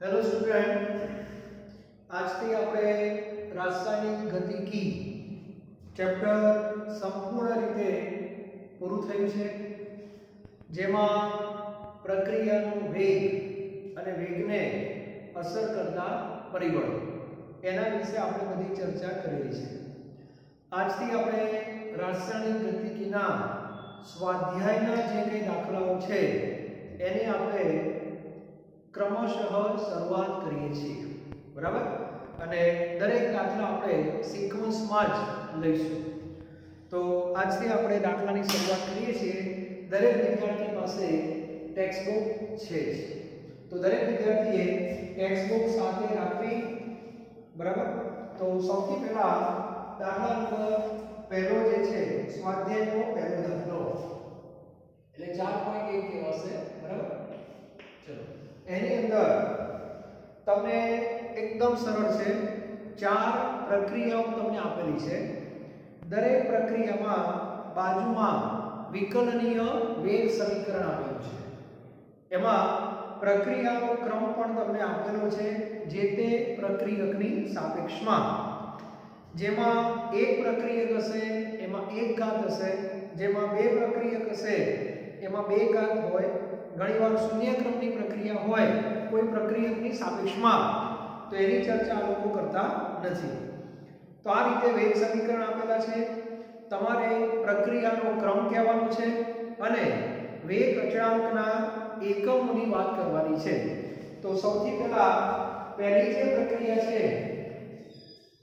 Hello student, आज थी આપણે રાસાયણિક ગતિકી ચેપ્ટર સંપૂર્ણ રીતે પૂરું થયું છે, જેમાં પ્રક્રિયાનો વેગ અને વેગને અસર કરતા પરિબળો એના વિશે આપણે બધી ચર્ચા કરેલી છે। આજથી આપણે રાસાયણિક ગતિકીના સ્વાધ્યાયના જે કંઈ દાખલાઓ છે એની આપણે क्रमशः शुरुआत करीए छीए, बराबर। अने दरेक दाखला आपणे सीक्वेंस में ज लईशुं। तो आजथी आपणे दाखलानी शुरुआत करीए छीए। दरेक विद्यार्थी पासे टेक्स्ट बुक छे ज, तो दरेक विद्यार्थीए टेक्स्ट बुक साथे राखवी, बराबर। तो सौथी पहेला दाखला नंबर पहेलो जे छे स्वाध्यायनो पहेलो दाखलो એટલે 4.1 કહેવાશે, बराबर। चलो एनी अंदर तमने एकदम सरल छे, 4 प्रक्रियाओं तमने आपेली छे। दरेक प्रक्रियामां बाजुमां विकलनीय वेग समीकरण आपेલું છે। एमां प्रक्रियाનો क्रम पण तमने आपेलो छे जे ते प्रक्रियकनी सापेक्षमां। जेमां एक प्रक्रियक हशे एमां एक घात हशे, जेमां बे प्रक्रियक हशे एमां बे घात होय। घणीवार शून्य क्रमनी प्रक्रिया होय कोई प्रक्रियकनी सापेक्षमां, तो एनी चर्चा आ लोको करता नथी। तो आ रीते वेग समीकरण आपेला छे, तमारे प्रक्रियानो क्रम कहेवानो छे अने वेग अचळांकना एकमोनी वात करवानी छे। तो सौथी पहेला पहेली जे प्रक्रिया छे,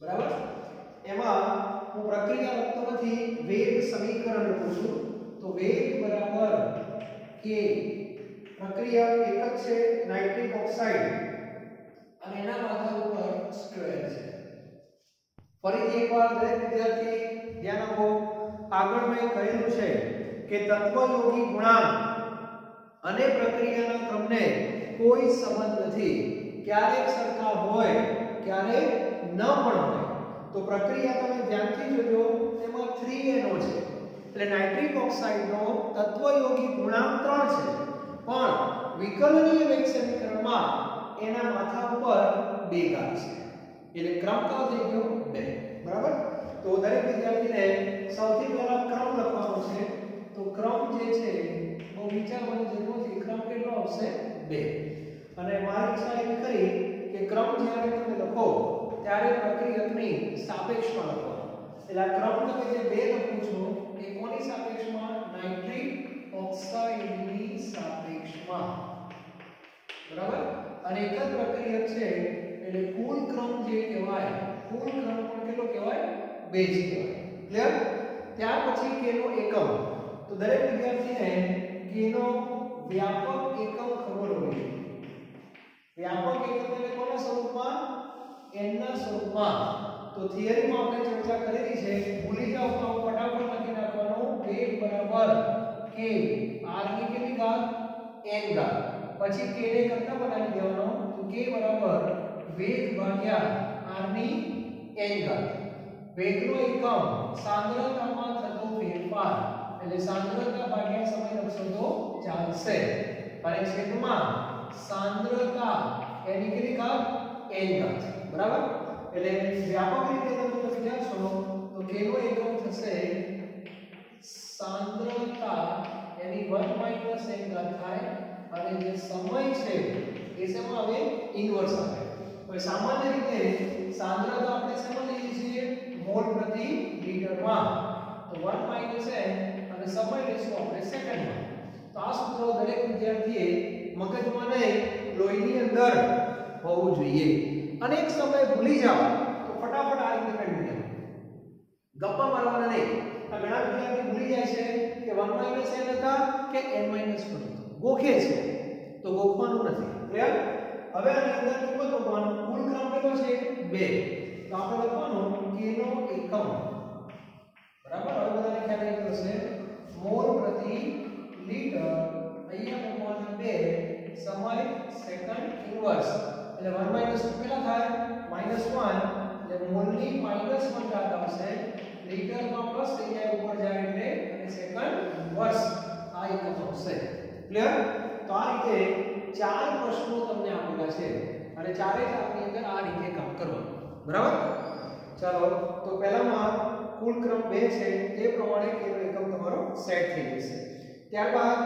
बराबर, एमां હું પ્રક્રિયા લખતો નથી, વેગ સમીકરણ લખું છું। તો વેગ બરાબર કે प्रक्रिया एक ज छे नाइट्रिक ऑक्साइड અને એના માથા ઉપર સ્ક્વેર છે। ફરીથી એકવાર દરેક વિદ્યાર્થી ધ્યાન આપો। આગળ મેં કહેલું છે કે તત્વયોગી ગુણાંક અને પ્રક્રિયાના ક્રમને કોઈ સંબંધ નથી, ક્યારેક સરખા હોય ક્યારેક ન પણ હોય। તો પ્રક્રિયા તમે ધ્યાનથી જોજો, તેમાં 3NO છે એટલે નાઇટ્રિક ઓક્સાઇડનો તત્વયોગી ગુણાંક 3 છે, પણ વિકલનીય વેગ સમીકરણમાં એના માથા ઉપર 2 ઘાત છે એટલે ક્રમ કયો થઈ ગયો 2, બરાબર। તો દરેક વિદ્યાર્થીને સૌથી પહેલા ક્રમ લખવાનો છે। તો ક્રમ જે છે બહુ વિચારવાની જરૂર નથી, ક્રમ કેટલો આવશે 2। અને મારી ઈચ્છા એવી ખરી કે ક્રમ જ્યારે તમે લખો ત્યારે પ્રક્રિયકની સાપેક્ષમાં લખો। એટલે આ ક્રમ તમે જે 2 લખો છો એ કોની સાપેક્ષમાં? નાઇટ્રિક ઓક્સાઇડની સાપેક્ષમાં, બરાબર। અને એક જ પ્રક્રિયક છે એટલે કુલ ક્રમ જે કહેવાય, કુલ ક્રમ પણ કેટલો કહેવાય? 2 જ કહેવાય। ક્લિયર? ત્યાર પછી k નો એકમ। તો દરેક વિદ્યાર્થીને k નો વ્યાપક એકમ ખબર હોવી જોઈએ। વ્યાપક એકમ એટલે કોના સ્વરૂપમાં? n ના સ્વરૂપમાં। તો થિયરીમાં આપણે ચર્ચા કરેલી છે, ભૂલી જાવ તો ફટાફટ લખી નાખવાનું વેગ બરાબર k r ની કેટલી ઘાત? n ઘાત। પછી k ને કેટલા બનાવી દેવાનો? તો k બરાબર વેગ ભાગ્યા r ની n ઘાત। વેગનો એકમ સાંદ્રતામાં થતો ફેરફાર એટલે સાંદ્રતા ભાગ્યા સમય લખશો તો ચાલશે। અને છેદમાં સાંદ્રતા એની કેટલી ઘાત? n ઘાત, બરાબર। એટલે વ્યાપક રીતે તમે વિચારશો તો k નો એકમ થશે सांद्रता यानी 1 - n घात थाय અને જે સમય છે એ શેમાં આવે? ઇન્વર્સ આવે। હવે સામાન્ય રીતે સાંદ્રતા આપણે શેમાં લઈએ છીએ? મોલ પ્રતિ લિટરમાં। તો 1 - n અને સમય લેશું આપણે સેકન્ડમાં। તો આ સૂત્ર દરેક વિદ્યાર્થીએ મગજમાં નહીં, લોહીની અંદર હોવું જોઈએ। અને એક સમય ભૂલી જાવ તો ફટાફટ આ રીતે કરી દેજો, ગપ્પા મારવાના નહીં। ઘણા વિદ્યાર્થી ભૂલી જાય છે કે 1 - n હતા કે n - 1 હતું, ગોખે છે તો ગોખવાનું નથી। ક્લિયર? હવે આની અંદર કેટલો ગોખવાનો? કુલ ક્રમ કેટલો છે? 2। તો આપણે લખવાનું k નો એકમ, બરાબર। હવે બધાને ખ્યાલ આવી ગયો છે, મોલ પ્રતિ લિટર અહીંયા મૂકવાના 2, સમય સેકન્ડ ઇન્વર્સ એટલે 1 - 2 કેટલા થાય? -1 એટલે મોલની -1 ઘાત આવશે, लीटરમાં प्लस થઈ જાય ઉપર જાય એટલે અને સેકન્ડ વર્ષ આ એકમ આવશે। ક્લિયર? તો આ રીતે 4 પ્રશ્નો તમને આપેલા છે અને ચારે ચારની અંદર આ રીતે કામ કરવાનું, બરાબર? ચાલો, તો પહેલામાં કુલ ક્રમ 2 છે તે પ્રમાણે કેનો એકમ તમારો સેટ થઈ જશે. ત્યારબાદ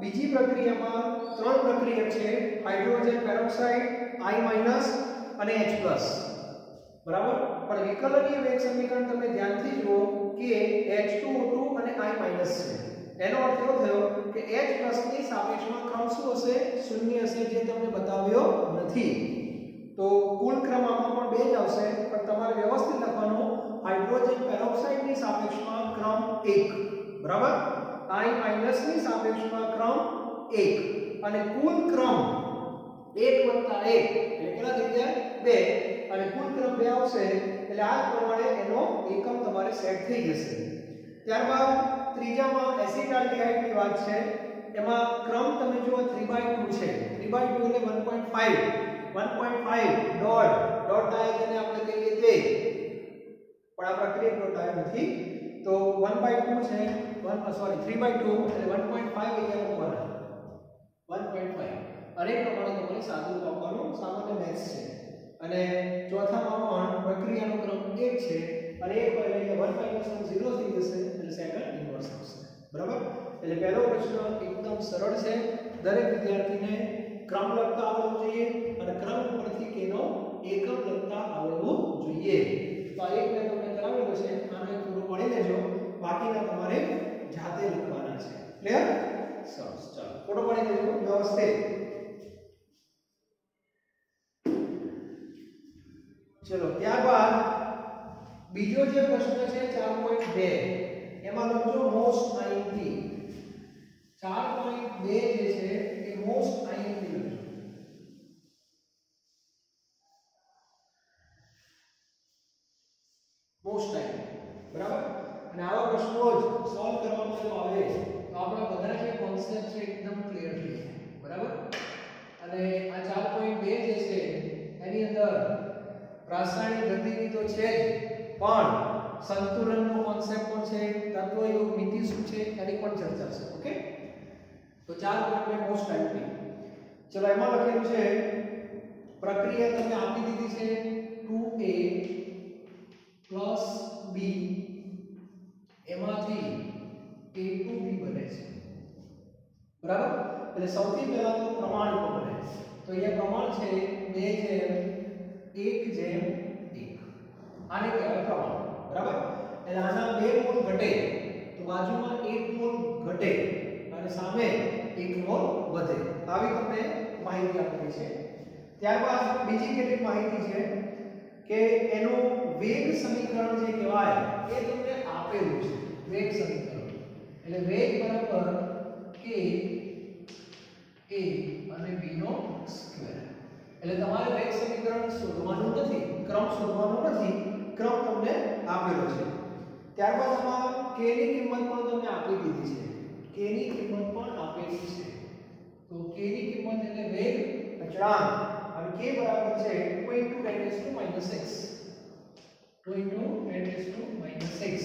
બીજી પ્રક્રિયામાં 3 પ્રક્રિયા છે, હાઇડ્રોજન પેરોક્સાઇડ, I- અને H+, બરાબર? પણ વિકલનીય વેગ સમીકરણ તમે ધ્યાનથી જુઓ કે H2O2 અને I- છે. એનો અર્થ એવો થયો કે H+ ની સાપેક્ષમાં ક્રમ શું હશે? શૂન્ય હશે, જે તમને બતાવ્યો નથી. તો કુલ ક્રમ આમાં પણ 2 જ આવશે, પણ તમારે વ્યવસ્થિત લખવાનું હાઇડ્રોજન પેરોક્સાઇડ ની સાપેક્ષમાં ક્રમ 1, બરાબર? I- ની સાપેક્ષમાં ક્રમ 1 અને કુલ ક્રમ 1 + 1 એટલે કેટલા થઈ ગયા? 2 અને કુલ ક્રમ 2 આવશે એટલે આ પ્રમાણે એનો એકમ તમારે સેટ થઈ જશે. ત્યારબાદ ત્રીજામાં એસિટાલ્ડિહાઇડ ની વાત છે. એમાં ક્રમ તમે જુઓ 3/2 છે. 3/2 એટલે 1.5 ડોટ ડાયગોનલ આપણે કહીએ તે, પણ આ પ્રક્રિયા ડોટ ડાયગોનલ નથી. તો 1/2 છે, 3/2 એટલે 1.5 અહીંયા મૂકવાના, 1.5 અને પ્રમાણે તમારે સાદું વાપરવાનું, સામાન્ય મેથ્સ છે. અને ચોથામાં પણ પ્રક્રિયાનો ક્રમ 1 છે અને 1 હોય એટલે 1 - 1 0 થઈ જશે એટલે સેકન્ડ ઇન્વર્સ આવશે, બરાબર? એટલે પહેલો પ્રશ્ન એકદમ સરળ છે. દરેક વિદ્યાર્થીને ક્રમ લખતા આવડવું જોઈએ અને ક્રમ પરથી કેનો એકમ લખતા આવડવું જોઈએ. તો આ એક મેં તમને કરાવેલો છે, આનો એક થોડું પડી લેજો, બાકીના તમારે જાતે લખવાના છે. ક્લિયર? સરસ, ચાલો ફોટો પડી લેજો વ્યવસ્થિત. ચલો, ત્યારબાદ બીજો જે પ્રશ્ન છે 4.2 એમાં લખજો મોસ્ટ IMP. 4.2 જે છે એ મોસ્ટ IMP લખજો. મોસ્ટ IMP, બરાબર? અને આવા પ્રશ્નો જ સોલ્વ કરવામાં જો આવે તો આપણા બધા જે કોન્સેપ્ટ છે એકદમ ક્લિયર થઈ જાય, બરાબર? અને આ 4.2 જે છે એની અંદર રાસાયણિક ગતિવિધિ તો છે જ, પણ સંતુલનનો કોન્સેપ્ટ પણ છે, તત્વયોગ નીતિ શું છે એની પણ ચર્ચા છે. ઓકે, તો 4.2 મોસ્ટ આઈમ્પી. ચલો, એમાં લખેલું છે પ્રક્રિયા તમે આપી દીધી છે 2A + B એમાંથી A2B બને છે, બરાબર? એટલે સૌથી પહેલા તો પ્રમાણ બને. તો અહીંયા પ્રમાણ છે 2:1:1. આને કહેવાય પ્રમાણ, બરાબર? એટલે આના 2 મોલ ઘટે તો બાજુમાં 1 મોલ ઘટે અને સામે 1 મોલ વધે. આવી તમને માહિતી આપેલી છે. ત્યારબાદ બીજી કેટલીક માહિતી છે કે એનું વેગ સમીકરણ જે કહેવાય એ તમને આપેલું છે. વેગ સમીકરણ એટલે વેગ બરાબર k a અને b નો સ્ક્વેર. એટલે તમારે વેગ સમીકરણ શોધવાનું નથી, ક્રમ શોધવાનો નથી, ક્રમ તમને આપેલો છે. ત્યારબાદ આમાં k ની કિંમત પણ તમને આપી દીધી છે. k ની કિંમત પણ આપેલી છે. તો k ની કિંમત એટલે વેગ અચળાંક અને k બરાબર છે 2 * 10⁻⁶. 2 * 10⁻⁶.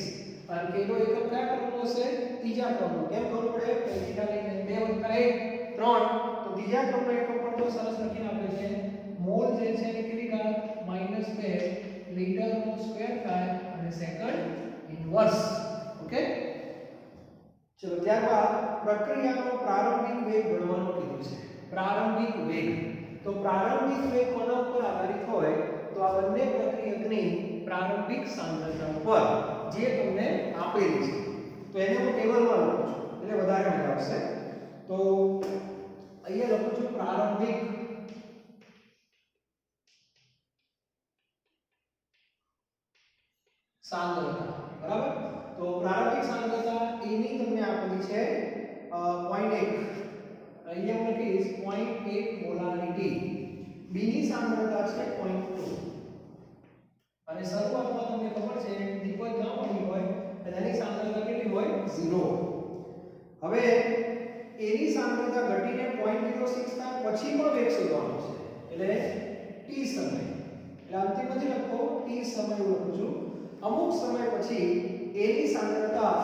અને k નો એકમ કયા ક્રમનો હશે? ત્રીજા ક્રમનો. કેમ ખબર પડે? પહેલી લઈને 2 + 1 3. તો ત્રીજા ક્રમનો એકમ પણ તો સરસ લખીને આપે છે. મોલ જે છે એ કેટલી ઘાત? -2 લીટરનો સ્ક્વેર થાય અને સેકન્ડ ઇન્વર્સ. ઓકે, ચલો, ત્યારબાદ પ્રક્રિયાનો પ્રારંભિક વેગ ગણવાનું કીધું છે. પ્રારંભિક વેગ, તો પ્રારંભિક વેગ કોના ઉપર આધારિત હોય? તો આ બંને પ્રક્રિયકની પ્રારંભિક સાંદ્રતા પર, જે તમને આપેલી છે. તો એને હું ટેબલમાં લખું છું એટલે વધારે મજા આવશે. તો અહીંયા લખું છું પ્રારંભિક સાંદ્રતા, બરાબર? તો પ્રારંભિક સાંદ્રતા A ની તમને આપેલી છે 0.1. અહીંયા હું લખીશ 0.1 મોલારિટી. B ની સાંદ્રતા છે 0.2. અને શરૂઆતમાં તમને ખબર છે નિપજ ના મળી હોય અને એની સાંદ્રતા કેટલી હોય? 0. હવે A ની સાંદ્રતા ઘટીને 0.06 થાય પછી પણ વેગ શોધવાનો છે એટલે t સમય. એટલે અંતિમ નથી લખતો, t સમય હું લખું છું. અમુક સમય પછી A ની સાંદ્રતા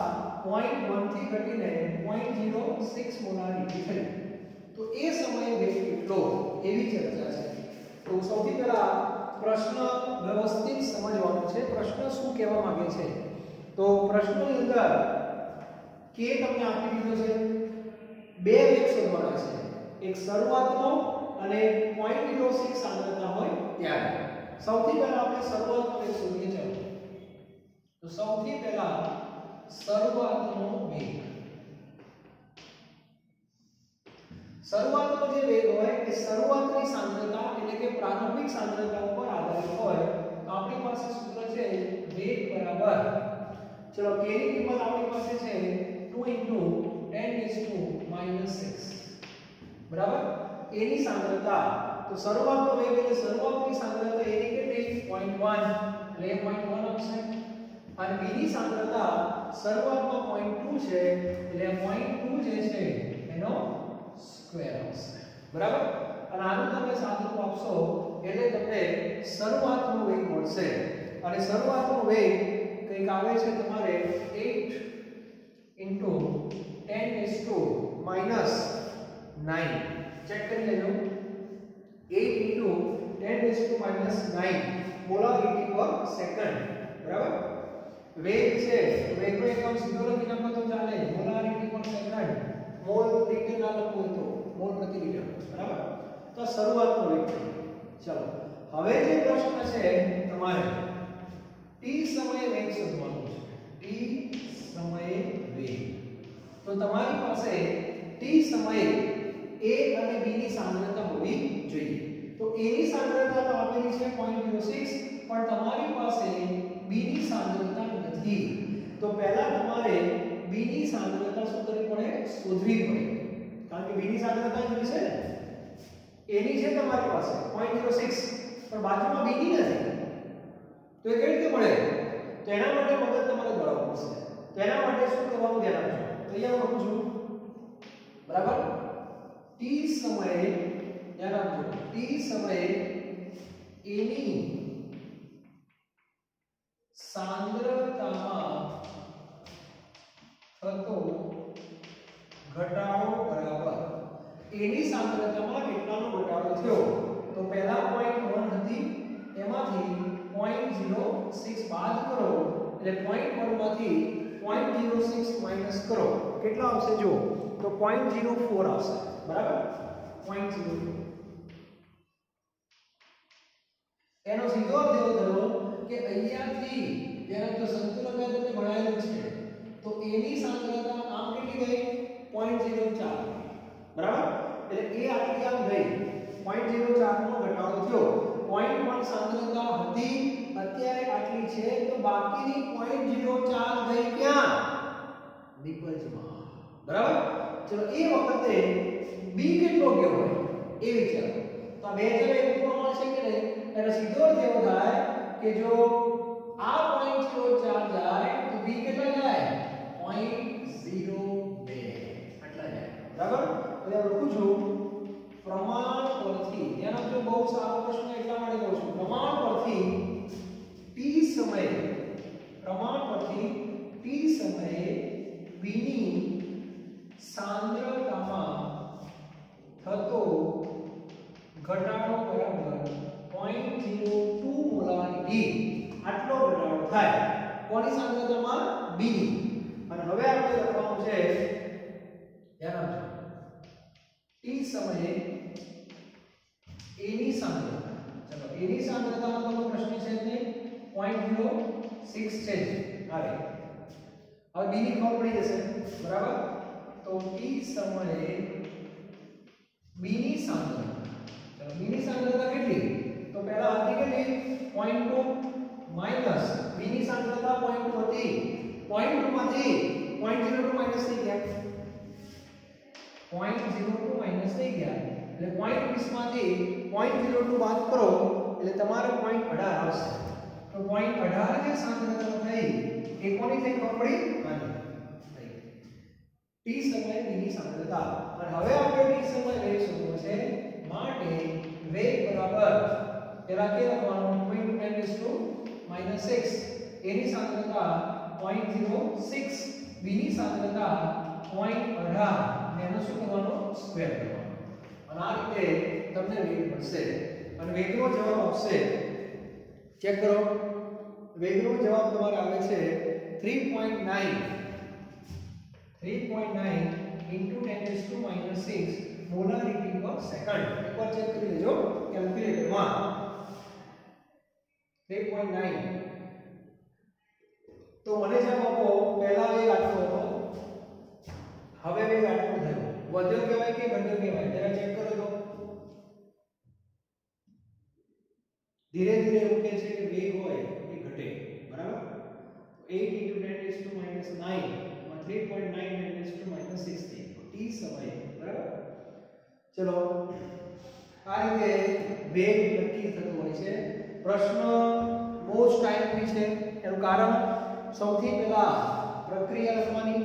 0.1 થી ઘટીને 0.06 મોલારિટી થઈ. તો એ સમયે વેગ કેટલો એવી ચર્ચા છે. તો સૌથી પહેલા પ્રશ્ન વ્યવસ્થિત સમજવાનો છે. પ્રશ્ન શું કહેવા માંગે છે? તો પ્રશ્નની અંદર કે તમને આપી દીધો છે બે વેગ શોધવાના છે. એક શરૂઆતનો અને 0.06 સાંદ્રતા હોય ત્યારે. સૌથી પહેલા આપણે શરૂઆતનો વેગ શોધીએ. ચાલો, તો સૌથી પહેલા શરૂઆતનો વેગ. શરૂઆતનો જે વેગ હોય એ શરૂઆતની સાંદ્રતા એટલે કે પ્રારંભિક સાંદ્રતા ઉપર આધારિત હોય. તો આપણી પાસે સૂત્ર છે વેગ બરાબર, ચલો k ની કિંમત આપણી પાસે છે 2 × 10⁻⁻6 બરાબર. a ની સાંદ્રતા, તો શરૂઆતનો વેગ એટલે શરૂઆતની સાંદ્રતા a ની કેટલી 0.1 એટલે 0.1 આવશે. અને b ની સાંદ્રતા શરૂઆતમાં 0.2 છે એટલે 0.2 જે છે એનો સ્ક્વેર આવશે બરાબર. અને આનું તમે સાદું આપશો એટલે તમને શરૂઆતનો વેગ મળશે. અને શરૂઆતનો વેગ કંઈક આવે છે તમારે 8 × 10⁻⁹ ચેક કરી લેજો. 8 × 10⁻⁹ મોલારિટી પર સેકન્ડ બરાબર. વેગ છે, વેગનો એકમ સીધો લખી નાખો તો ચાલે. મોલારિટી પર સેકન્ડ, મોલ લીટર ના લખો તો મોલ પ્રતિ લીટર બરાબર. તો શરૂઆતનો વેગ. ચલો, હવે જે પ્રશ્ન છે તમારે t સમયે વેગ શોધવાનો છે. t સમયે વેગ. તો તમારી પાસે t સમયે a અને b ની સાંદ્રતા હોવી જોઈએ. તો a ની સાંદ્રતા તો આપેલી છે 0.06, પણ તમારી પાસે b ની સાંદ્રતા નથી. તો પહેલા તમારે b ની સાંદ્રતા શું કરવી પડે? શોધવી પડે. કારણ કે b ની સાંદ્રતા કેટલી છે? a ની છે તમારી પાસે 0.06, પણ બાજુમાં b ની નથી. તો એ કેવી રીતે મળે? તો એના માટે મગજ તમારે દોડાવવું પડશે. તો એના માટે શું કરવાનું ધ્યાન રાખજો. તો અહીંયા લખું છું બરાબર. t સમયે ધ્યાન રાખજો, t સમયે a ની સાંદ્રતામાં થતો ઘટાડો બરાબર. a ની સાંદ્રતામાં કેટલાનો ઘટાડો થયો? તો પહેલા 0.1 હતી, એમાંથી 0.06 બાદ કરો એટલે 0.1 માંથી 0.06 માઈનસ કરો. કેટલા આવશે જો? તો 0.04 આવશે બરાબર. 0.04. એનો સીધો અર્થ એવો થયો કે અહીંયાથી જેને તો સંતુલન મેં તમને ભણાવેલું છે, તો a ની સાંદ્રતા આમ કેટલી ગઈ? 0.04 બરાબર. એટલે a આટલી આમ ગઈ, 0.04 નો ઘટાડો થયો. 0.1 સાંદ્રતા હતી, અત્યારે આટલી છે, તો બાકીની 0.04 ગઈ ક્યાં? નિપજમાં બરાબર. ચલો, એ વખતે b કેટલો ગયો હોય એ વિચારો. તો આ બે જગ્યાએ એક પ્રમાણ છે કે નહીં? એટલે સીધો અર્થ એવો થાય કે જો આ 0.04 જાય તો b કેટલા જાય? 0.02 આટલા જાય બરાબર. તો હું લખું છું પ્રમાણ પરથી. ધ્યાન આપજો, બહુ સારો પ્રશ્ન એટલા માટે કહું છું. પ્રમાણ પરથી t સમયે, પ્રમાણ પરથી t સમયે b ની સાંદ્રતામાં થતો ઘટાડો બરાબર 0.02 મોલારિટી. આટલો ઘટાડો થાય કોની સાંદ્રતામાં? b ની. અને હવે આપણે લખવાનું છે, ધ્યાન આપજો, t સમયે a ની સાંદ્રતા. ચલો, a ની સાંદ્રતામાં તો પ્રશ્ન છે એટલે 0.06 છે. હવે b ની ખબર પડી જશે બરાબર. તો t સમયે b ની સાંદ્રતા. ચલો, b ની સાંદ્રતા કેટલી? તો પહેલા હતી કેટલી? 0.2 માઈનસ b ની સાંદ્રતા 0.2 હતી, 0.2 માંથી 0.02 માઈનસ થઈ ગયા, 0.02 માઈનસ થઈ ગયા એટલે 0.20 માંથી 0.02 બાદ કરો એટલે તમારે 0.18 આવશે. તો 0.18 જે સાંદ્રતા થઈ એ કોની થઈ ખબર પડી? t સમયે b ની સાંદ્રતા. અને હવે આપણે t સમયે વેગ શોધવો છે. માટે વેગ બરાબર પેલા કે લખવાનું 2 × 10⁻⁶ a ની સાંદ્રતા 0.06, b ની સાંદ્રતા 0.18 ને એનો શું કરવાનો? સ્ક્વેર કરવાનો. અને આ રીતે તમને વેગ મળશે. અને વેગનો જવાબ આપશે, ચેક કરો, વેગનો જવાબ તમારે આવે છે 3.9 into 10⁻⁻6 મોલારિટી પર સેકન્ડ. એકવાર ચેક કરી લેજો કેલ્ક્યુલેટરમાં. 3.9 તો મને જવાબ આપો, પહેલા વેગ આટલો હતો, હવે વેગ આટલો થયો, વધ્યો કહેવાય કે ઘટ્યો કહેવાય? જરા ચેક કરો તો. ધીરે ધીરે એવું કહે છે કે વેગ હોય એ ઘટે, બરાબર? 8 into 10⁻⁹ માં 3.9 10⁻⁶ થી t સમય, બરાબર? ચલો, આ રીતે વેગ નક્કી થતો હોય છે. પ્રશ્ન બહુ જ ટાઈમથી છે. એનું કારણ સૌથી પહેલા પ્રક્રિયા લખવાની,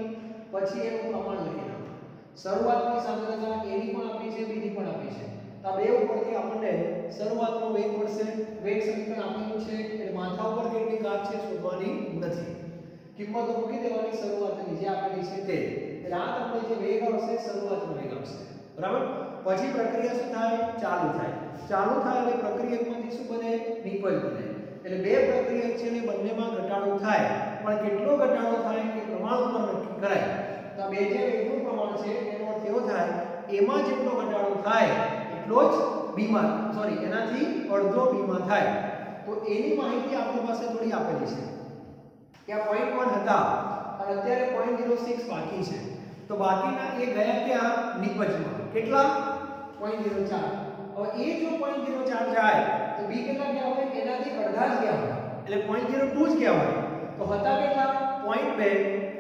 પછી એનું પ્રમાણ લખી નાખવાનું. શરૂઆતની સાંદ્રતા એની પણ આપી છે, બીજી પણ આપી છે. આ બે ઉપરથી આપણને શરૂઆતનો વેગ મળશે. વેગ સમીકરણ આપેલું છે એટલે માથા ઉપર કેટલી ઘાત છે શોધવાની નથી, કિંમતો મૂકી દેવાની શરૂઆતની જે આપેલી છે તે. એટલે આ તમને જે વેગ આવશે શરૂઆતનો વેગ આવશે, બરાબર? પછી પ્રક્રિયા શું થાય? ચાલુ થાય. ચાલુ થાય એટલે પ્રક્રિયકમાંથી શું બને? નિપજ બને. એટલે બે પ્રક્રિયક છે ને બંનેમાં ઘટાડો થાય, પણ કેટલો ઘટાડો થાય એ પ્રમાણ ઉપર નક્કી કરાય. તો આ બે જે વેગનું પ્રમાણ છે એનો અર્થ એવો થાય એમાં જેટલો ઘટાડો થાય એટલો જ બીમાં, સોરી, એનાથી અડધો બીમાં થાય. તો એની માહિતી આપણી પાસે થોડી આપેલી છે કે આ 0.1 હતા અને અત્યારે 0.06 બાકી છે. તો બાકીના એ ગયા ક્યાં? નિપજમાં. કેટલા? 0.04. હવે એ જો 0.04 જાય તો બી કેટલા ગયા હોય? એનાથી અડધા જ ગયા હોય, એટલે 0.02 જ ગયા હોય. તો હતા કેટલા? 0.2.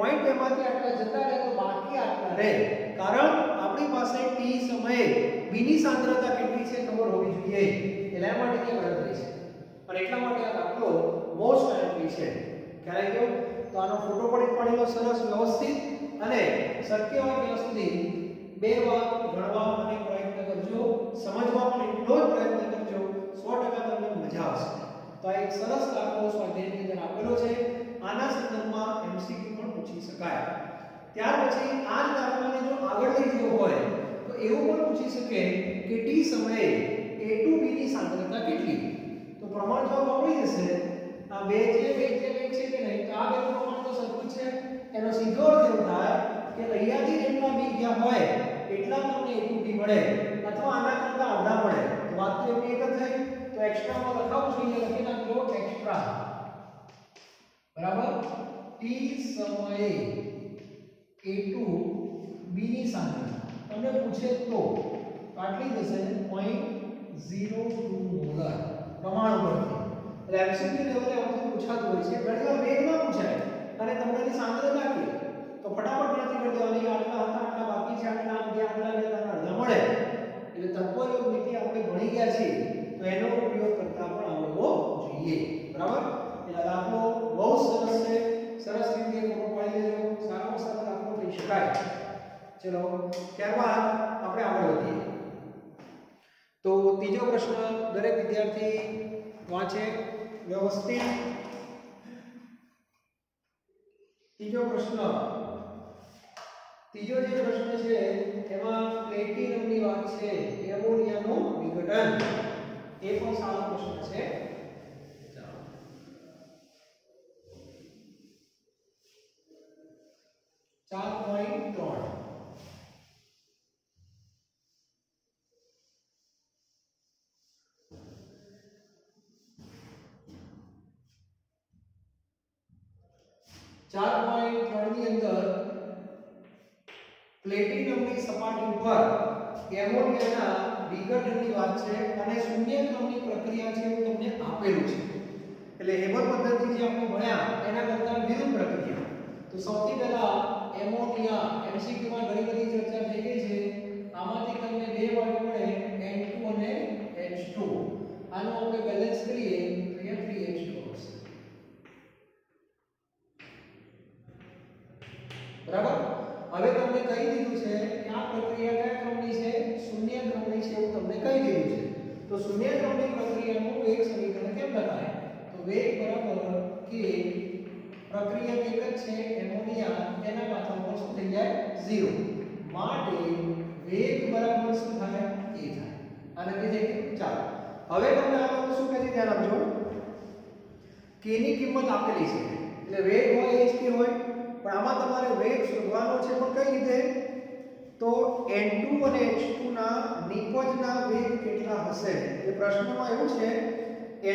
0.2 માંથી આટલા જતા રહે તો બાકી આટલા રહે, કારણ આપણી પાસે t સમયે b ની સાંદ્રતા કેટલી છે ખબર હોવી જોઈએ, એટલા માટે તે ગણતરી છે. અને એટલા માટે આ દાખલો મોસ્ટ ટાઈમલી છે. ખ્યાલ આવી ગયો? તો આનો ફોટો પણ પડેલો સરસ વ્યવસ્થિત, અને શક્ય હોય ત્યાં સુધી બે વાર ગણવા અને પ્રયત્ન કરજો, સમજવા પણ એટલો જ પ્રયત્ન કરજો, 100% તમને મજા આવશે. તો આ એક સરસ દાખલો સ્વાધ્યાયની અંદર આપેલો છે. આના સંદર્ભમાં એમસીક્યુ પણ પૂછી શકાય. ત્યાર પછી આ જ દાખલાને જો આગળ લઈ જવો હોય તો એવું પણ પૂછી શકે કે t સમયે a2b ની સાંદ્રતા કેટલી? તો પ્રમાણ જવાબ આપણી જશે આ બે જે વેગ છે કે નહીં, તો આ બે પ્રમાણ તો સરખું છે. એનો સીધો અર્થ એવો થાય કે અહીંયાથી જેટલા b ગયા હોય એટલા તમને a2b મળે, અથવા આના કરતા અડધા મળે. તો વાત તો એવી એક જ થઈ. તો એક્સ્ટ્રામાં લખાવું જોઈએ, લખી નાખજો એક્સ્ટ્રા, બરાબર? t સમયે a2b ની સાંદ્રતા તમને પૂછે તો આટલી જશે 0.02 મોલર પ્રમાણ પરથી. એટલે એમસીક્યુ લેવલે આ બધું પૂછાતું હોય છે. ઘણીવાર વેગ ના પૂછાય અને તમને એની સાંદ્રતા આપે તો ફટાફટ ગણતરી કરી દેવાની. આટલા હતા, આટલા બાકી છે, આટલા આમ ગયા, આટલા ગયા, અડધા મળે. એટલે તત્વયોગ નીતિ આપણે ભણી ગયા છીએ તો એનો ઉપયોગ કરતા પણ આવડવો જોઈએ, બરાબર? એટલે દાખલો બહુ સરસ છે, સરસ રીતે ખબર પડી લેજો, સારો સારો દાખલો કહી શકાય. ચલો, ત્યારબાદ આપણે આગળ વધીએ. તો ત્રીજો પ્રશ્ન દરેક વિદ્યાર્થી વાંચે વ્યવસ્થિત. ત્રીજો જે પ્રશ્ન છે એમાં પ્લેટિનમની વાત છે, એમોનિયાનું વિઘટન. એ પણ સારો પ્રશ્ન છે. ચાલો 4.3 4.3 ની અંદર પ્લેટિનમની સપાટી ઉપર એમોનિયાના વિઘટનની વાત છે અને શૂન્ય ક્રમની પ્રક્રિયા છે એવું તમને આપેલું છે. એટલે હેબર પદ્ધતિ જે આપણે ભણ્યા એના કરતા વિરુદ્ધ પ્રક્રિયા. તો સૌથી પહેલા એમોનિયા એમસીક્યુ માં ઘણી બધી ચર્ચા થઈ ગઈ છે. આમાંથી તમને બે વાળું મળે N2 અને H2. આનો આપણે બેલેન્સ કરીએ તો અહીંયા 3H2 આવશે, બરાબર? હવે તમને કહી દીધું છે કે આ પ્રક્રિયા કયા ક્રમની છે? શૂન્ય ક્રમની છે એવું તમને કહી દીધું છે. તો શૂન્ય ક્રમની પ્રક્રિયાનું વેગ સમીકરણ કેમ લખાય? તો વેગ બરાબર કે પ્રક્રિયા એક જ છે એમોનિયા, એના માથા ઉપર શું થઈ જાય? 0. માટે વેગ બરાબર શું થાય? a થાય. આને કે છે ચાલો હવે તમને આમાં શું કહે છે ધ્યાન આપજો k ની કિંમત આપેલી છે એટલે વેગ હોય h k હોય પણ આમાં તમારે વેગ શોધવાનો છે પણ કઈ રીતે તો n2 અને h2 ના નિપજના વેગ કેટલા હશે એ પ્રશ્નમાં એવું છે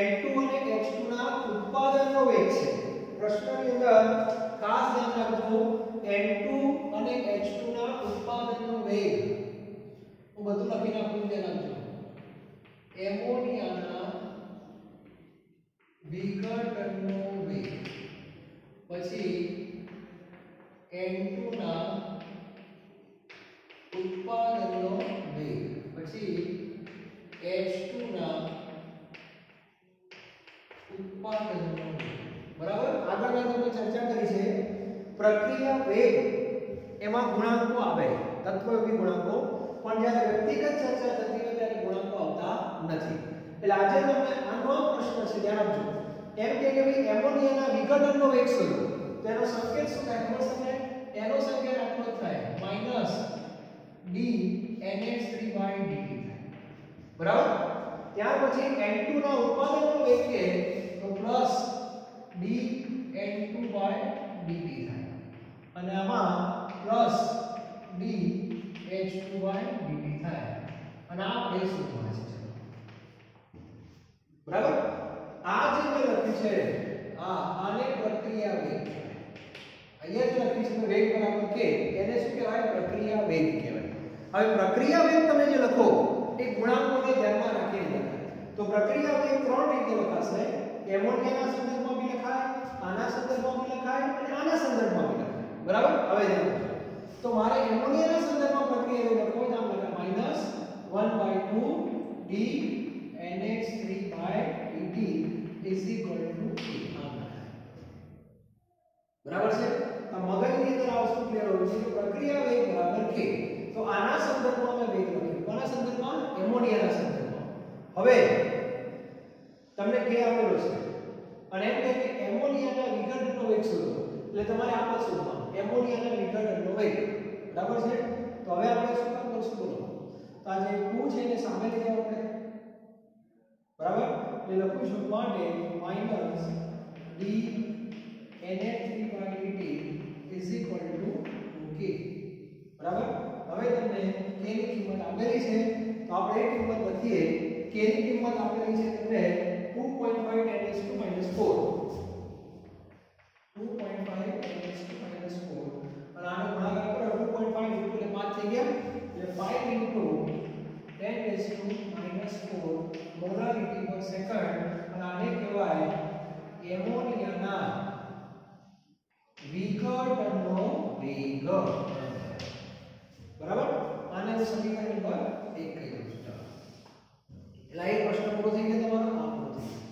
n2 અને h2 ના ઉત્પાદનનો વેગ છે પ્રશ્નની અંદર ખાસ ધ્યાન રાખજો n2 અને h2 ના ઉત્પાદનનો વેગ હું બધું લખી નાખું ધ્યાન રાખજો એમોનિયાના વિઘટનનો વેગ પછી n2 ના ઉત્પાદનનો વેગ પછી h2 ના ઉત્પાદનનો વેગ બરાબર આગળ મેં તમને ચર્ચા કરી છે પ્રક્રિયા વેગ એમાં ગુણાંકો આવે તત્વયોગી ગુણાંકો પણ જ્યારે વ્યક્તિગત ચર્ચા થતી હોય ત્યારે ગુણાંકો આવતા નથી એટલે આજે તમને આનો પ્રશ્ન છે ધ્યાન આપજો એમ કે ભાઈ એમોનિયાના વિઘટનનો વેગ શોધો તો એનો સંકેત શું થાય ખબર છે એનો સંકેત આટલો થાય -d nh3/dt થાય બરાબર ત્યાર પછી n2 ના ઉત્પાદનનો વેગ કે તો +d n2/dt થાય અને આમાં +d h2/dt થાય અને આ બે શોધવા છે બરાબર આ જે મેં લખ્યું છે આને પ્રક્રિયા વેગ અહીંયા જે લખ્યું છે વેગ બરાબર કે એને શું કહેવાય પ્રક્રિયા વેગ કહેવાય હવે પ્રક્રિયા વેગ તમે જે લખો એ ગુણાંકોને ધ્યાનમાં રાખીને લખાય તો પ્રક્રિયા વેગ ત્રણ રીતે લખાશે એમોનિયાના સંદર્ભમાં બી લખાય આના સંદર્ભમાં બી લખાય અને આના સંદર્ભમાં બી લખાય બરાબર હવે ધ્યાન રાખજો તો મારે એમોનિયાના સંદર્ભમાં પ્રક્રિયા વેગ લખવો તો આમ લખાય -1/2 d nh3/dt is equal to k બરાબર છે આ મગજની અંદર આ વસ્તુ ક્લિયર હોવી જોઈએ કે પ્રક્રિયા વેગ બરાબર k તો આના સંદર્ભમાં મેં વેગ લખ્યું કોના સંદર્ભમાં એમોનિયાના સંદર્ભમાં હવે તમને k આપેલો છે અને એમ કે એમોનિયાના વિઘટનનો વેગ શોધો એટલે તમારે આ પણ શોધવાનું એમોનિયાના વિઘટનનો વેગ બરાબર છે તો હવે આપણે શું કામ કરશું બોલો તો આ જે 2 છે એને સામે લઈ જાવ આપણે બરાબર એટલે લખું છું માટે -d nh3/dt is equal to k બરાબર હવે તમને k ની કિંમત આપેલી છે તો આપણે એ કિંમત લખીએ k ની કિંમત આપેલી છે તમને 2.5 10⁻⁴ 2.5 10⁻⁴ અને આનો ગુણાકાર કરો 2.5 એટલે 5 થઈ ગયા એટલે 5 * 10⁻⁴ મોલારિટી પર સેકન્ડ અને આને કહેવાય એમોનિયાના વિઘટનનો વેગ બરાબર આને હું સમીકરણ નંબર 1 કહી દઉં છું એટલે આ પ્રશ્ન પૂરો થઈ ગયો તમારો આ પૂરો થઈ ગયો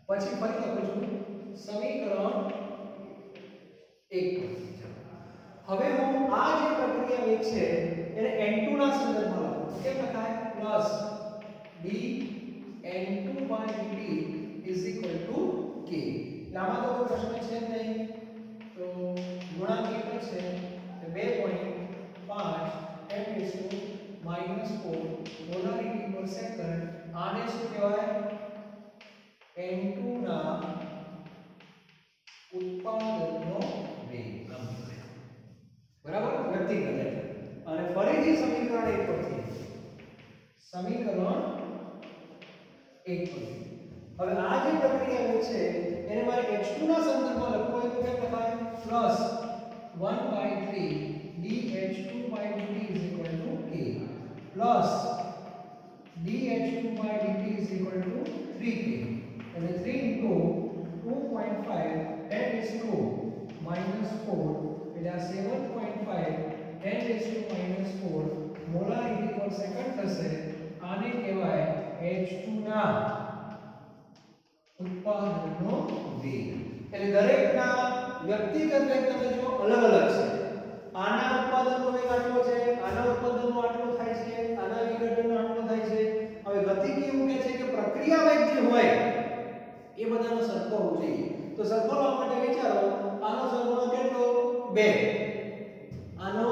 પછી ફરી લખું છું સમીકરણ 1 હવે હું આ જે પ્રક્રિયા વેગ છે એને n2 ના સંદર્ભમાં લખું કેમ લખાય +d n2/dt is equal to k એટલે આમાં તો કોઈ પ્રશ્ન છે નહીં તો ગુણાંક કેટલો છે 2.5 10⁻⁴ મોલારિટી પર સેકન્ડ આને શું કહેવાય n2 ના ઉત્પાદનનો વેગ બરાબર વ્યક્તિગત અને ફરીથી સમીકરણ 1 પરથી સમીકરણ 1 પરથી હવે આ જે પ્રક્રિયા વેગ છે એને મારે h2 ના સંદર્ભમાં લખવું હોય તો કેમ લખાય +1/3 dh2/dt is equal to k dh2/dt is equal to 3k અને 3 * 2.5 10⁻⁴ એટલે આ 7.5 10⁻⁴ મોલારિટી પર સેકન્ડ થશે આને કહેવાય h2 ના ઉત્પાદનનો વેગ એટલે દરેકના વ્યક્તિગત વેગ તમે જો અલગ અલગ છે આના ઉત્પાદનનો વેગ આટલો છે આના ઉત્પાદનનો આટલો થાય છે આના વિઘટનનો આટલો થાય છે હવે ગતિકી એવું કહે છે કે પ્રક્રિયા વેગ જે હોય એ બધાનો સરખો હોવો જોઈએ તો સરખો લાવવા માટે વિચારો આનો સરવાળો કેટલો 2 આનો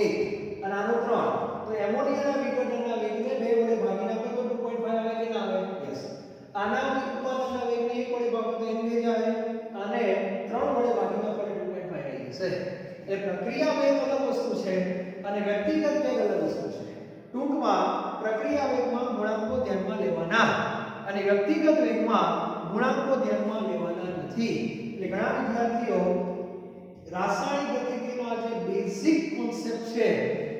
1 અને આનો 3 તો એમોનિયાના વિઘટનના વેગને 2 વડે ભાગી નાખો તો 2.5 આવે કે ના આવે યસ આના ઉત્પાદનના વેગને 1 વડે ભાગો તો n વેગ આવે અને 3 વડે ભાગીને પર 2.5 આવી જશે. એટલે પ્રક્રિયા વેગ અલગ વસ્તુ છે અને વ્યક્તિગત વેગ અલગ વસ્તુ છે. ટૂંકમાં પ્રક્રિયા વેગમાં ગુણાંકો ધ્યાનમાં લેવાના અને વ્યક્તિગત વેગમાં ગુણાંકો ધ્યાનમાં લેવાના નથી. એટલે ઘણા વિદ્યાર્થીઓ રાસાયણિક ગતિકીનો જે બેઝિક કોન્સેપ્ટ છે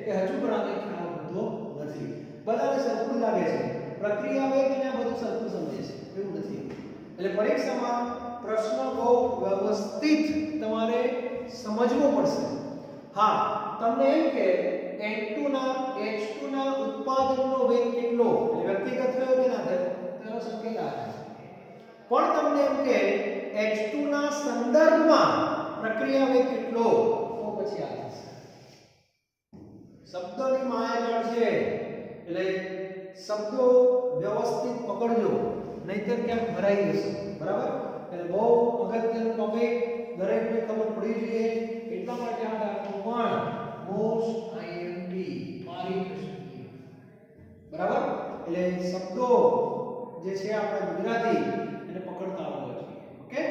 એ હજુ ઘણાને ખ્યાલ હોતો નથી. બધાને સરખું લાગે છે, પ્રક્રિયા વેગ અને બધું સરખું સમજે છે, એવું નથી. એટલે પરીક્ષામાં પ્રશ્ન બહુ વ્યવસ્થિત તમારે સમજવો પડશે. હા, તમને એમ કે N2 ના H2 ના ઉત્પાદનનો વેગ કેટલો, એટલે વ્યક્તિગત થયો કે ના થયો તેનો સંકેત આવે. પણ તમને એમ કે H2 ના સંદર્ભમાં પ્રક્રિયા વેગ કેટલો, તો પછી આ થશે. શબ્દોની માયાજાળ છે એટલે શબ્દો વ્યવસ્થિત પકડજો, નહીતર ક્યાંક ભરાઈ જશે. બરાબર? એટલે બહુ અગત્યનું ટોપિક, દરેકને ખબર પડી જોઈએ એટલા માટે આ દાખલો પણ મોસ્ટ IMP મારી દ્રષ્ટિએ. બરાબર? એટલે શબ્દો જે છે આપણા ગુજરાતી એને પકડતા આવડવા જોઈએ. ઓકે?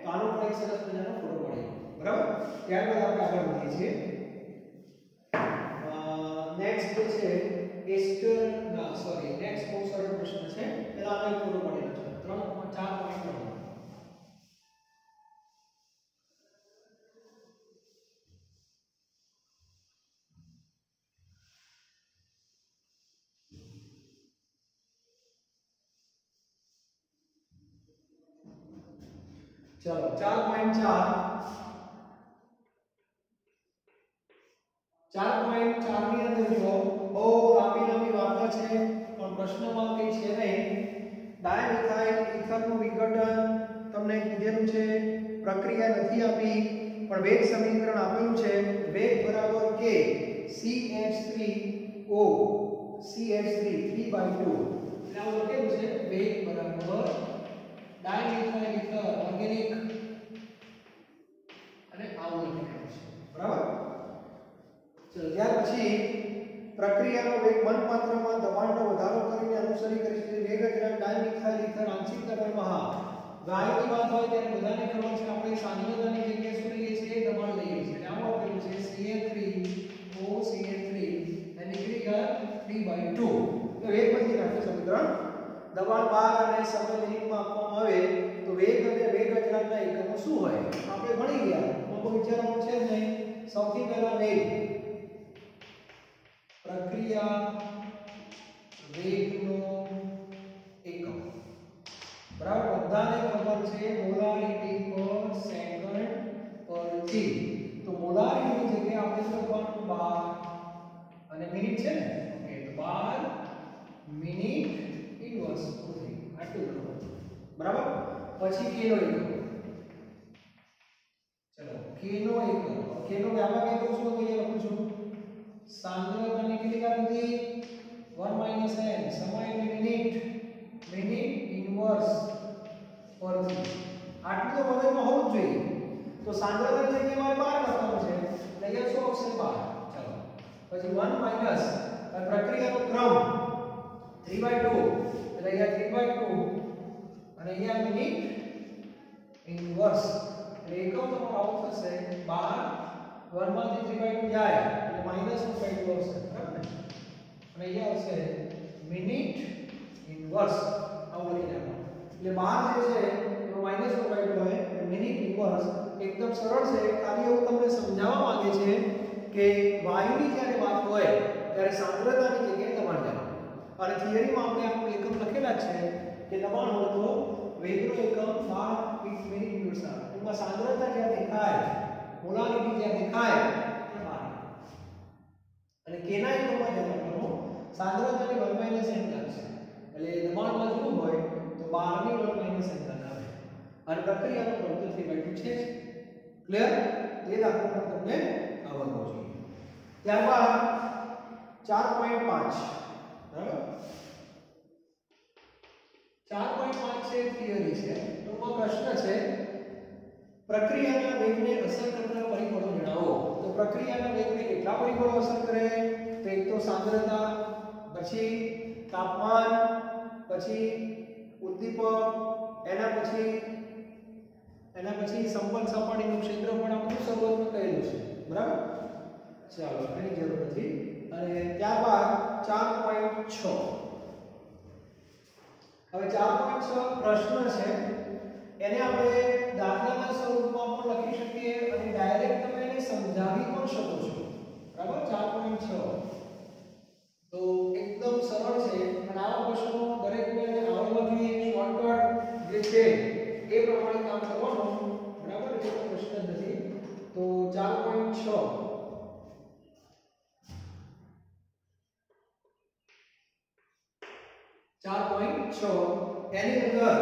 તો આનો પણ એક સરસ મજાનો ફોટો પડે. બરાબર? ત્યારબાદ આપણે આગળ વધીએ છીએ. નેક્સ્ટ જે છે એસ્ટર ના સોરી નેક્સ્ટ બહુ સરળ પ્રશ્ન છે. પહેલા આપણે ફોટો પડેલો છે 3.4.3. चलो 4.4 ની અંદર જો બહુ લાંબી વાર્તા છે પણ પ્રશ્નમાં કઈ છે નહીં. ડાયમિથાઇલ ઇથરનું વિઘટન તમને કીધેલું છે, પ્રક્રિયા નથી આપી પણ વેગ સમીકરણ આપેલું છે. વેગ બરાબર કે CH3O CH3 3/2. એટલે આવું લખેલું છે વેગ બરાબર ડાયમિથાઇલ ઇથર ઓર્ગેનિક અને આવું લખેલું છે. બરાબર? ચલો ત્યાર પછી પ્રક્રિયાનો વેગ બંધપાત્રમાં દબાણનો વધારો કરીને અનુસરી કરી છે. વેગ અચળાંક ડાયમિથાઇલ ઇથર આંશિક દબાણમાં હા વાયુની વાત હોય ત્યારે બધાને ખબર છે આપણે સાંદ્રતાની જગ્યાએ શું લઈએ છીએ, દબાણ લઈએ છીએ. આમ આપેલું છે CH3O CH3 અને નીકળી ગયા 3/2. તો વેગ પછી રાખો સમીકરણ. દબાણ 12 અને સમય મિનિટમાં આપવામાં આવે તો વેગ અને વેગ અચળાંકના એકમો શું હોય આપણે ભણી ગયા. કોઈ વિચારવાનું છે જ નહીં. સૌથી પહેલા વેગ, પ્રક્રિયા વેગનો એકમ. બરાબર? બધાને ખબર છે મોલારિટી પર સેકન્ડ પર જી. તો મોલારિટીની જગ્યાએ આપણે શું લખવાનું 12 અને મિનિટ છે ને. ઓકે, તો 12 મિનિટ ઇન્વર્સ આટલું લખવાનું. બરાબર? પછી કેનો એકમ. ચલો કેનો એકમ. કેનો વ્યાપક એકમ શું તો અહીંયા લખું છું સાંદ્રતાની કેટલી કાપી 1 - n સમય મિનિટ ઇન્વર્સ પર આટલું તો મગજમાં હોવું જ જોઈએ. તો સાંદ્રતાની જગ્યાએ મારે 12 લખવાનું છે એટલે અહીંયા શું આવશે 12. ચલો પછી 1 માઈનસ પ્રક્રિયાનો ક્રમ 3/2 એટલે અહીંયા 3/2 અને અહીંયા મિનિટ ઇન્વર્સ એટલે એકમ તમારો આવું થશે 12 1 માંથી 3/2 જાય એટલે -1/2 આવશે. બરાબર ને? અને અહીંયા આવશે મિનિટ ઇન્વર્સ આવું લખી નાખવાનું. એટલે 12 જે છે એનો -1/2 હોય એટલે મિનિટ ઇન્વર્સ. એકદમ સરળ છે. ખાલી એવું તમને સમજાવવા માંગે છે કે વાયુની જ્યારે વાત હોય ત્યારે સાંદ્રતાની જગ્યાએ દબાણ લેવાનું. અને થિયરીમાં આપણે આપણું એકમ લખેલા છે કે દબાણ હોય તો વેગનો એકમ 12 મિનિટ ઇન્વર્સ આવે. ટૂંકમાં સાંદ્રતા જ્યાં દેખાય, મોલારિટી જ્યાં દેખાય ત્યાં 12. અને કેના એકમમાં ધ્યાન રાખવાનું સાંદ્રતાની 1 - n લાગશે. એટલે દબાણમાં જોવું હોય તો 12 ની 1 - n આવે. અને પ્રક્રિયાનો ક્રમ તો 3/2 છે. ક્લિયર? તે દાખલો પણ તમને આવડવો જોઈએ. ત્યારબાદ 4.5. બરાબર? 4.5 છે થિયરી છે. ટૂંકમાં પ્રશ્ન છે પ્રક્રિયાના વેગને અસર કરતા પરિબળો જણાવો. તો પ્રક્રિયાના વેગને કેટલા પરિબળો અસર કરે? તો એક તો સાંદ્રતા, પછી તાપમાન, પછી ઉદ્દીપક, એના પછી સંપર્ક સપાટીનું ક્ષેત્રફળ આ બધું શરૂઆતમાં કહેલું છે, બરાબર? ચાલો એની જરૂર નથી. અને ત્યારબાદ 4.6. હવે 4.6 પ્રશ્ન છે, એને આપણે દાખલાના સ્વરૂપમાં પણ લખી શકીએ અને ડાયરેક્ટ તમે એને સમજાવી પણ શકો છો, બરાબર? 4.6 તો એકદમ સરળ છે અને આવા પ્રશ્નો દરેકને આવડવા જોઈએ. શોર્ટકટ જે છે એ પ્રમાણે કામ કરવાનું, બરાબર? એ કોઈ પ્રશ્ન નથી. તો 4.6 એની અંદર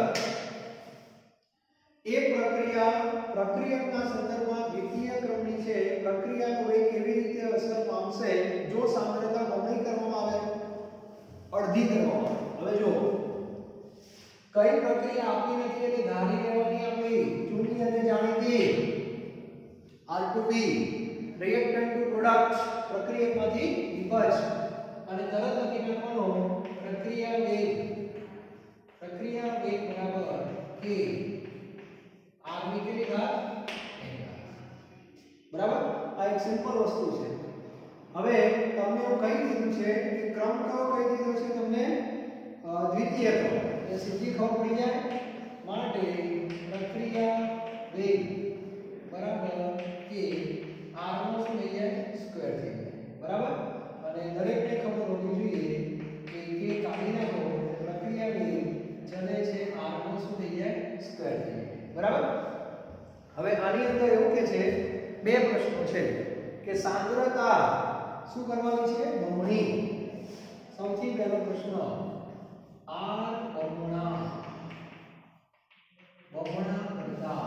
એક પ્રક્રિયકના સંદર્ભમાં દ્વિતીય ક્રમની છે. પ્રક્રિયાનો વેગ કેવી રીતે અસર પામશે જો સાંદ્રતા બમણી કરવામાં આવે, અડધી કરવામાં આવે. હવે જો કઈ પ્રક્રિયા આપી નથી એટલે ધારી લેવાની આપણી જૂની અને જાણીતી R2B રિએક્ટન્ટ ટુ પ્રોડક્ટ, પ્રક્રિયકમાંથી નિપજ, અને તરત લખી નાખવાનો પ્રક્રિયા વેગ બરાબર k r ની કેટલી ઘાત બરાબર. આ એક સિમ્પલ વસ્તુ છે. હવે તમને એવું કહી દીધું છે કે ક્રમ કયો કહી દીધો છે તમને, દ્વિતીય ક્રમ, એટલે સીધી ખબર પડી જાય. માટે પ્રક્રિયા વેગ બરાબર k r નો શું થઈ જાય, સ્ક્વેર થઈ જાય, બરાબર. અને દરેકને ખબર હોવી જોઈએ કે k કાઢી નાખો, પ્રક્રિયા વેગ ચલે છે r નો શું થઈ જાય, સ્ક્વેર થઈ જાય, બરાબર. હવે આની અંદર એવું કે છે બે પ્રશ્નો છે કે સાંદ્રતા શું કરવાની છે, બમણી. સૌથી પહેલો પ્રશ્ન r બમણા કરતા,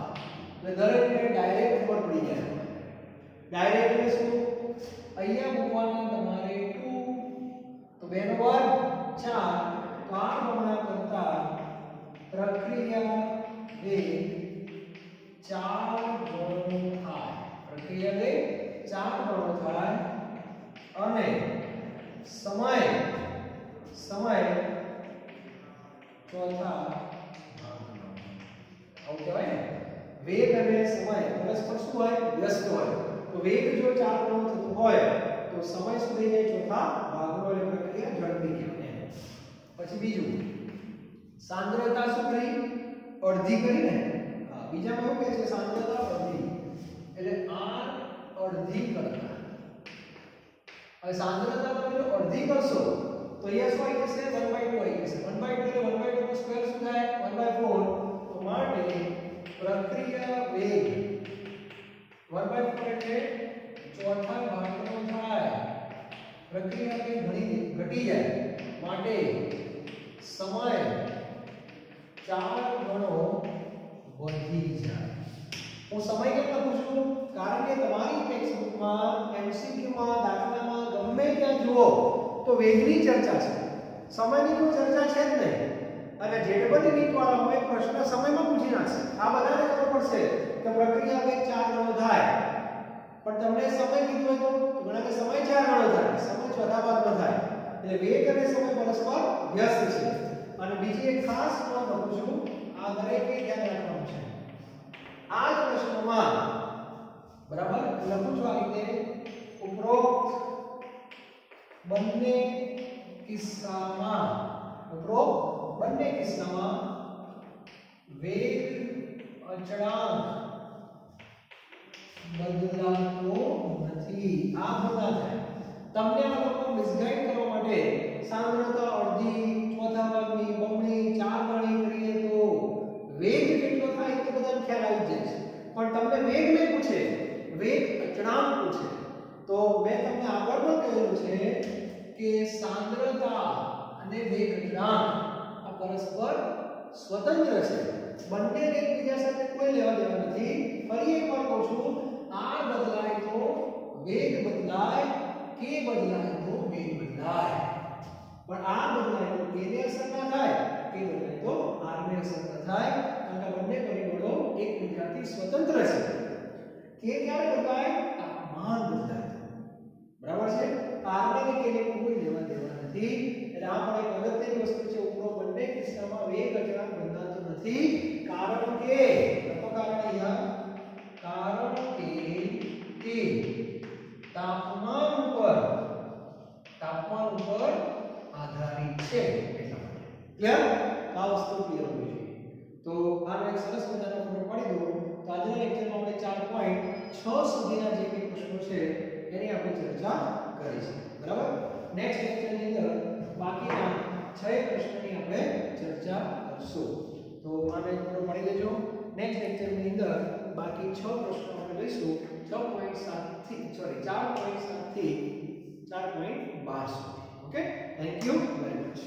એટલે દરેકને ડાયરેક્ટ ખબર પડી જાય. ડાયરેક્ટ એટલે શું, અહીંયા મૂકવાના તમારે 2 તો 2 નો વર્ગ 4, તો r બમણા કરતા પ્રક્રિયા વેગ 4 ગણો થાય, પ્રક્રિયા વેગ 4 ગણો થાય અને સમય ચોથા ભાગનો. આવું કહેવાય ને, વેગ અને સમય પરસ્પર શું હોય, વ્યસ્ત હોય. તો વેગ જો 4 ગણો થતો હોય તો સમય શું થઈ જાય, ચોથા ભાગનો, એટલે પ્રક્રિયા ઝડપી કહેવાય. પછી બીજું, સાંદ્રતા શું કરી, અડધી કરી ને. હા, બીજામાં એવું કહે છે સાંદ્રતા અડધી, એટલે r અડધી કરતા. હવે સાંદ્રતા તમે જો અડધી કરશો તો અહીંયા શું આવી જશે, 1/2 આવી જશે. 1/2 એટલે 1/2 નો સ્ક્વેર શું થાય, 1/4. તો માટે પ્રક્રિયા વેગ 1/4 એટલે ચોથા ભાગનો થાય, પ્રક્રિયા વેગ ઘટી જાય, માટે સમય 4 ગણો વધી જાય. હું સમય કેમ લખું છું, કારણ કે તમારી ટેક્સ્ટબુકમાં એમસીક્યુમાં દાખલામાં ગમે ત્યાં જુઓ તો વેગની ચર્ચા છે, સમયની કોઈ ચર્ચા છે જ નહીં. અને જેટલી રીત વાળા હોય પ્રશ્ન સમયમાં પૂછી નાખશે. આ બધાને ખબર પડશે કે પ્રક્રિયા વેગ 4 ગણો થાય, પણ તમને સમય કીધું હોય તો ઘણા કે સમય 4 ગણો થાય, સમય ચોથા ભાગનો થાય. એટલે વેગ અને સમય પરસ્પર વ્યસ્ત છે. અને બીજી એક ખાસ વાત કહું છું, આ દરેકે ધ્યાન રાખવાનું છે. આ જ પ્રશ્નોમાં બરાબર લખું છું આ રીતે, ઉપરોક્ત બંને કિસ્સામાં વેગ અચળાંક બદલાતો નથી. આ બદલાય તમને આ લોકો મિસગાઈડ કરવા માટે સાંદ્રતા અડધી, ચોથા ભાગની, બમણી, 4 ગણી કરીએ તો વેગ કેટલો થાય એ બધાને ખ્યાલ આવી જાય છે. પણ તમને વેગ નહીં પૂછે, વેગ અચળાંક પૂછે તો મેં તમને આગળ પણ કહેલું છે કે સાંદ્રતા અને વેગ અચળાંક આ પરસ્પર સ્વતંત્ર છે, બંને એકબીજા સાથે કોઈ લેવા દેવા નથી. ફરી એકવાર કહું છું, r બદલાય તો વેગ બદલાય, k બદલાય તો વેગ બદલાય. પણ r બદલાય તો k ને અસર ના થાય, k બદલાય તો r ને અસર ના થાય, કારણ કે બંને પરિબળો એકબીજાથી સ્વતંત્ર છે. k ક્યારે બદલાય, તાપમાન બદલાય, બરાબર છે. કાર્બનિક એને કોઈ લેવા દેવા નથી એટલે આ પણ એક અગત્યની વસ્તુ છે ઉપરો બંને કિસ્સામાં વેગ અચળાંક બદલાતો નથી કારણ કે તે તાપમાન ઉપર આધારિત છે એટલા માટે ક્લિયર આ વસ્તુ ક્લિયર હોવી જોઈએ તો આનો એક સરસ મજાનો ફોટો પાડી દો તો આજના લેક્ચરમાં આપણે 4.6 સુધીના જે કંઈ પ્રશ્નો છે એની આપણે ચર્ચા કરીશું બરાબર નેક્સ્ટ લેક્ચરની અંદર બાકીના 6 પ્રશ્નોની આપણે ચર્ચા કરશું તો આનો એક ફોટો પાડી લેજો નેક્સ્ટ લેક્ચરની અંદર બાકી 6 પ્રશ્નો આપણે લઈશું 6.7 થી 4.7 થી 4.12 સુધી okay thank you very much